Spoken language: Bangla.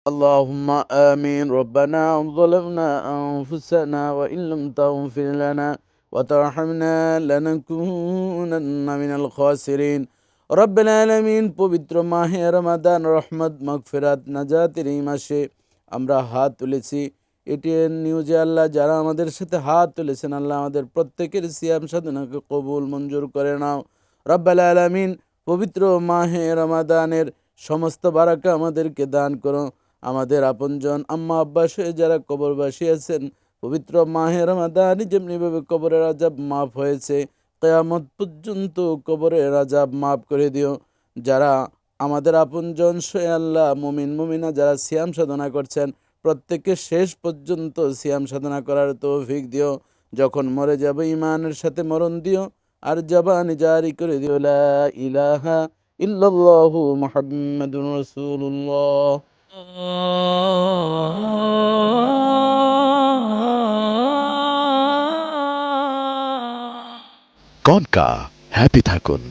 اللهم آمين. ربنا ظلمنا أنفسنا وإن لم تغفر لنا وترحمنا لنكونن من الخاسرين. رب العالمين, পবিত্র মাহে রমাদান রহমত মাগফিরাত নাজাতের এই মাসে আমরা হাত তুলেছি। এটিএন নিউজে আল্লাহ যারা আমাদের সাথে হাত তুলেছেন, আল্লাহ আমাদের প্রত্যেকের সিয়াম সাধনাকে কবুল মঞ্জুর করে নাও। রব্বুল আলামিন, পবিত্র মাহে রমাদানের সমস্ত বারাকা আমাদেরকে দান করো। আমাদের আপনজন আম্মা আব্বা সহ যারা কবরবাসী আছেন, পবিত্র মাহে রমাদানে যেমনিভাবে কবরের আযাব মাফ হয়েছে, কিয়ামত পর্যন্ত কবরের আযাব মাফ করে দিও। যারা আমাদের আপনজন সহ আল্লাহ মুমিন মুমিনা যারা সিয়াম সাধনা করছেন, প্রত্যেককে শেষ পর্যন্ত সিয়াম সাধনা করার তৌফিক দিও। যখন মরে যাব ইমানের সাথে মরণ দিও, আর জবান জারি করে দিও লা ইলাহা ইল্লাল্লাহু মুহাম্মাদুর রাসূলুল্লাহ। কনকা হ্যাপি থাকুন।